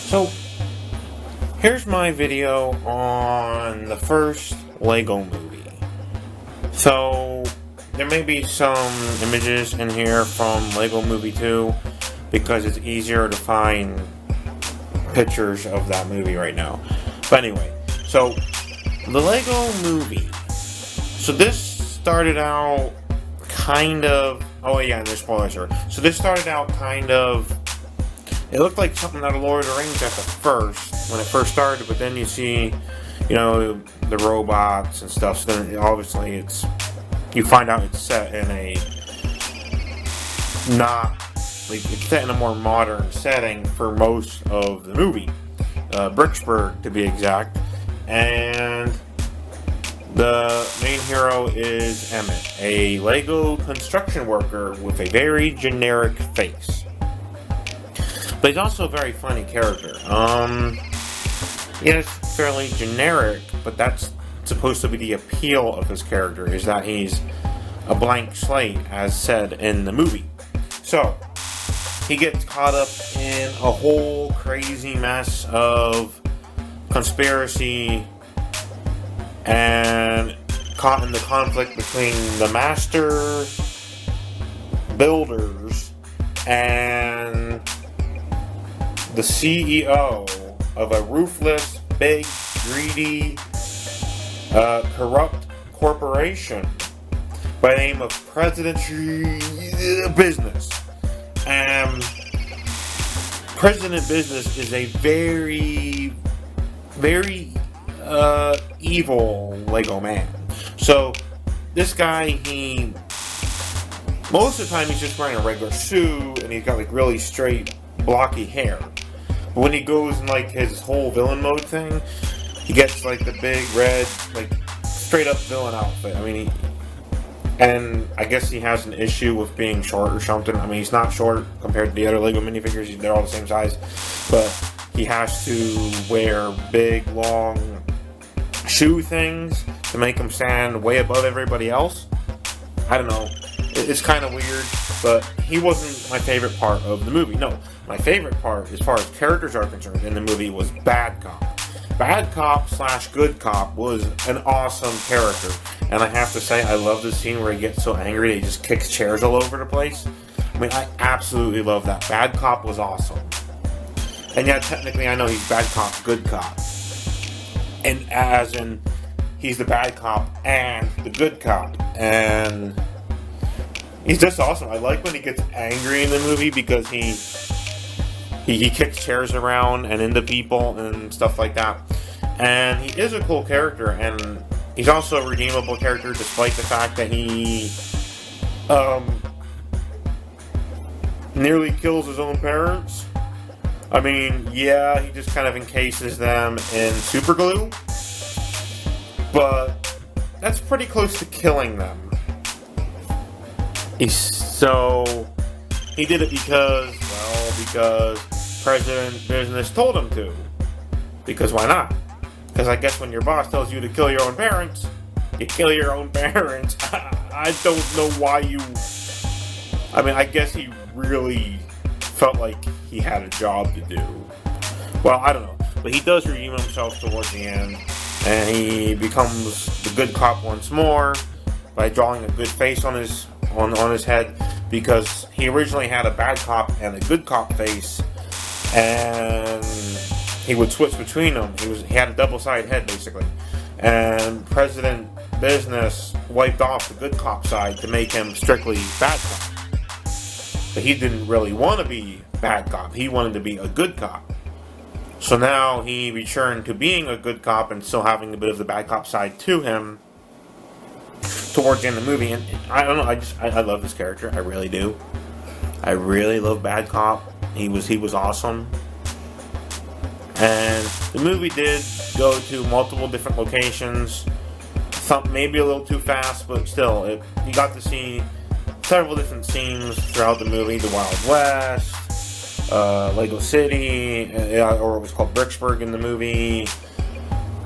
So, here's my video on the first Lego movie. So, there may be some images in here from Lego Movie 2 because it's easier to find pictures of that movie right now. But anyway, so the Lego Movie. So this started out kind of... Oh yeah, and there's spoilers here. So this started out kind of... It looked like something out of Lord of the Rings at the first, when it first started, but then you see, the robots and stuff, so then obviously you find out it's set in it's set in a more modern setting for most of the movie. Bricksburg, to be exact. And the main hero is Emmett, a Lego construction worker with a very generic face. But he's also a very funny character. It's fairly generic, but that's supposed to be the appeal of his character, is that he's a blank slate, as said in the movie. So, he gets caught up in a whole crazy mess of conspiracy and caught in the conflict between the master builders and the CEO of a ruthless, big, greedy, corrupt corporation by the name of President Business. President Business is a very, very evil Lego man. So this guy, most of the time he's just wearing a regular suit and he's got like really straight, blocky hair. But when he goes in like his whole villain mode thing, he gets like the big red, like straight up villain outfit. And I guess he has an issue with being short or something. He's not short compared to the other Lego minifigures. They're all the same size. But he has to wear big, long shoe things to make him stand way above everybody else. I don't know. It's kind of weird. But he wasn't my favorite part of the movie. No, my favorite part, as far as characters are concerned, in the movie was Bad Cop. Bad Cop / Good Cop was an awesome character. And I have to say, I love the scene where he gets so angry that he just kicks chairs all over the place. I absolutely love that. Bad Cop was awesome. And yeah, technically I know he's Bad Cop, Good Cop. And as in, he's the bad cop and the good cop. And he's just awesome. I like when he gets angry in the movie because he kicks chairs around and into people and stuff like that. And he is a cool character, and he's also a redeemable character despite the fact that he nearly kills his own parents. He just kind of encases them in super glue, but that's pretty close to killing them. So he did it because President Business told him to. Because why not? Because I guess when your boss tells you to kill your own parents, you kill your own parents. I don't know why you... I guess he really felt like he had a job to do. Well, I don't know. But he does redeem himself towards the end. And he becomes the good cop once more by drawing a good face on his head. Because he originally had a bad cop and a good cop face. And he would switch between them. He had a double-sided head, basically. And President Business wiped off the good cop side to make him strictly bad cop. But he didn't really want to be bad cop. He wanted to be a good cop. So now he returned to being a good cop and still having a bit of the bad cop side to him towards the end of the movie. And I don't know, I love this character. I really do. I really love Bad Cop. He was awesome. And the movie did go to multiple different locations. Some maybe a little too fast, but still, you got to see several different scenes throughout the movie. The Wild West, Lego City, or it was called Bricksburg in the movie.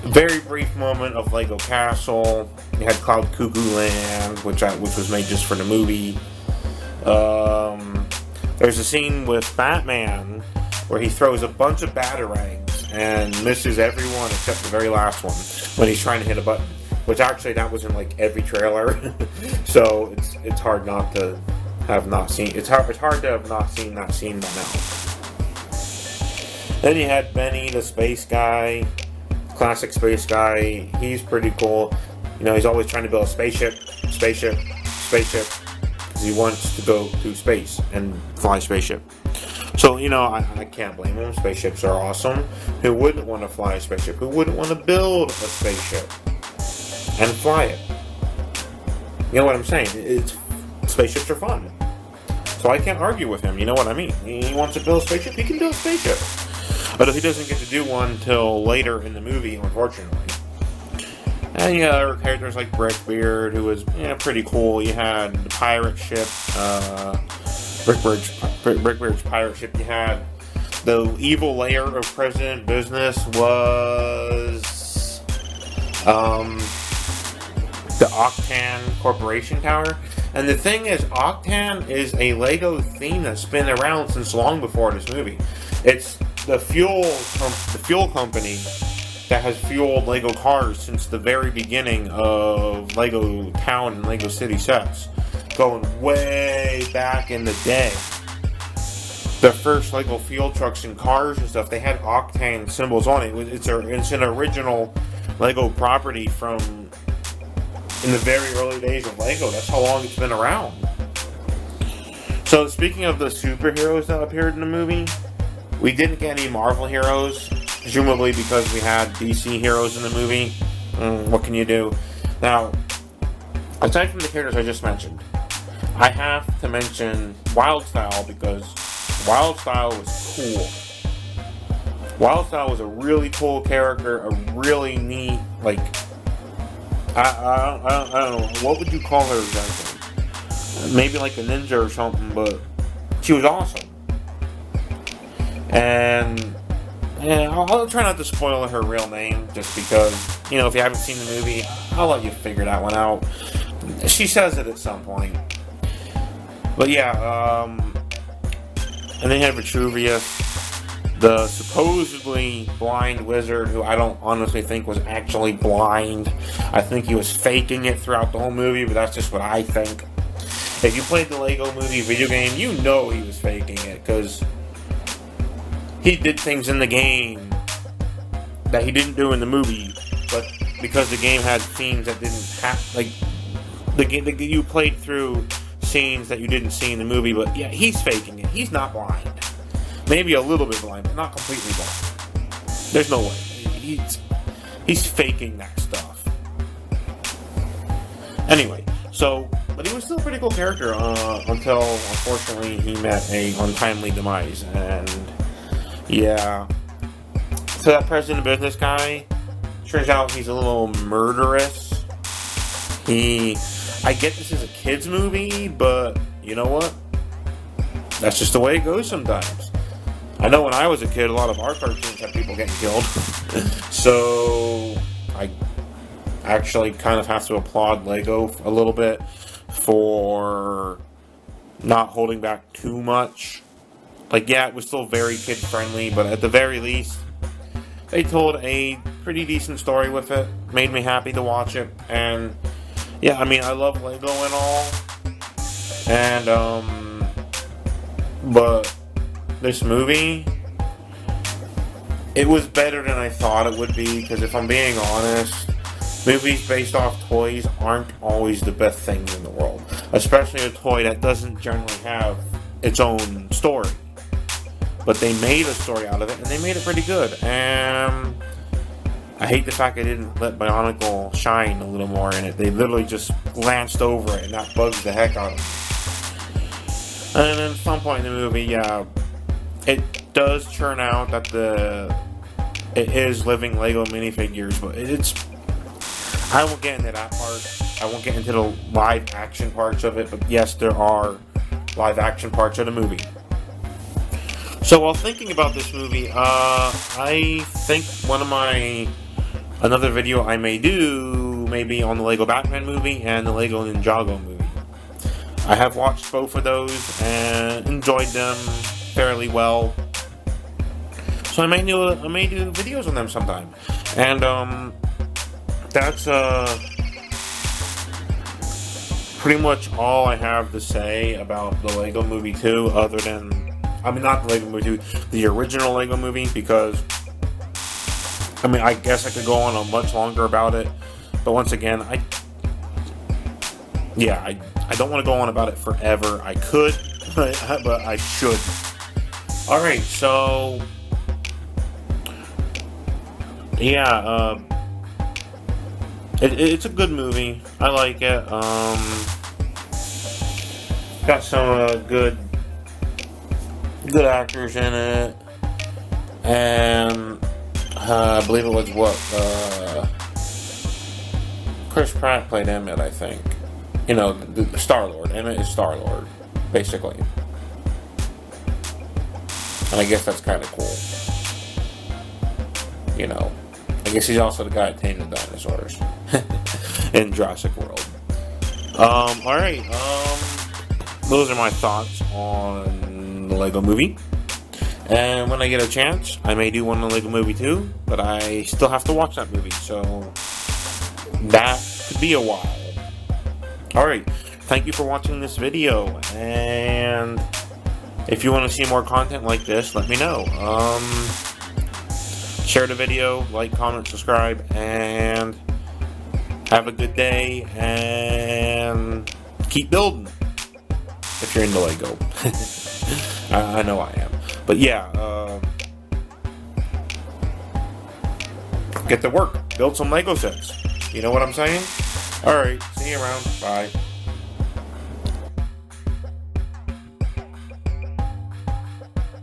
Very brief moment of Lego Castle. You had Cloud Cuckoo Land, which was made just for the movie. There's a scene with Batman where he throws a bunch of batarangs and misses everyone except the very last one when he's trying to hit a button. Which actually that was in like every trailer, so it's hard not to have not seen. It's hard to have not seen that scene by now. Then you had Benny, the space guy, classic space guy. He's pretty cool. You know, he's always trying to build a spaceship, because he wants to go to space and fly a spaceship. So, you know, I can't blame him. Spaceships are awesome. Who wouldn't want to fly a spaceship? Who wouldn't want to build a spaceship and fly it? You know what I'm saying? Spaceships are fun. So I can't argue with him. You know what I mean? He wants to build a spaceship. He can build a spaceship. But he doesn't get to do one until later in the movie, unfortunately. And you had other characters like Brickbeard, who was pretty cool. You had the pirate ship, Brickbeard's pirate ship. You had the evil lair of President Business was the Octan Corporation Tower. And the thing is, Octan is a Lego theme that's been around since long before this movie. It's the fuel company that has fueled Lego cars since the very beginning of Lego Town and Lego City sets, going way back in the day. The first Lego fuel trucks and cars and stuff, they had Octan symbols on it. It's an original Lego property from in the very early days of Lego. That's how long it's been around. So speaking of the superheroes that appeared in the movie, we didn't get any Marvel heroes, presumably because we had DC heroes in the movie. What can you do? Now, aside from the characters I just mentioned, I have to mention Wildstyle because Wildstyle was cool. Wildstyle was a really cool character, a really neat, like, I don't know, what would you call her exactly? Maybe like a ninja or something, but she was awesome. And I'll try not to spoil her real name, just because, if you haven't seen the movie, I'll let you figure that one out. She says it at some point. But yeah, and then you have Vitruvius, the supposedly blind wizard, who I don't honestly think was actually blind. I think he was faking it throughout the whole movie, but that's just what I think. If you played the Lego Movie video game, you know he was faking it, because he did things in the game that he didn't do in the movie, but because the game had scenes that didn't have, like, you played through scenes that you didn't see in the movie, but yeah, he's faking it. He's not blind. Maybe a little bit blind, but not completely blind. There's no way. He's faking that stuff. Anyway, but he was still a pretty cool character until, unfortunately, he met a untimely demise. And yeah, so that President Business guy, turns out he's a little murderous. I get this is a kid's movie, but you know what? That's just the way it goes sometimes. I know when I was a kid, a lot of our cartoons had people getting killed. So I actually kind of have to applaud Lego a little bit for not holding back too much. Like, yeah, it was still very kid-friendly, but at the very least, they told a pretty decent story with it. Made me happy to watch it. And yeah, I mean, I love Lego and all. And, but this movie, it was better than I thought it would be, because if I'm being honest, movies based off toys aren't always the best things in the world. Especially a toy that doesn't generally have its own story. But they made a story out of it, and they made it pretty good. And I hate the fact they didn't let Bionicle shine a little more in it. They literally just glanced over it, and that bugs the heck out of me. And then at some point in the movie, yeah, it does turn out that it is living Lego minifigures, but I won't get into that part. I won't get into the live action parts of it, but yes, there are live action parts of the movie. So while thinking about this movie, I think another video I may do may be on the Lego Batman movie and the Lego Ninjago movie. I have watched both of those and enjoyed them fairly well. So I may do videos on them sometime. And that's pretty much all I have to say about the Lego Movie 2, other than, I mean, not the Lego Movie 2, the original Lego Movie, because, I mean, I guess I could go on a much longer about it, but once again, I don't want to go on about it forever. I could, but I should. Alright, so, yeah, it's a good movie. I like it. Got some good actors in it, and I believe it was Chris Pratt played Emmett, I think. You know, the Star-Lord. Emmett is Star-Lord, basically. And I guess that's kind of cool. You know, I guess he's also the guy that tamed the dinosaurs in Jurassic World. Alright, those are my thoughts on the Lego Movie. And when I get a chance, I may do one on the Lego Movie 2, but I still have to watch that movie, so that could be a while. Alright, thank you for watching this video, and if you want to see more content like this, let me know. Share the video, like, comment, subscribe, and have a good day, and keep building if you're into Lego. I know I am. But yeah, get to work. Build some Lego sets. You know what I'm saying? Alright, see you around. Bye.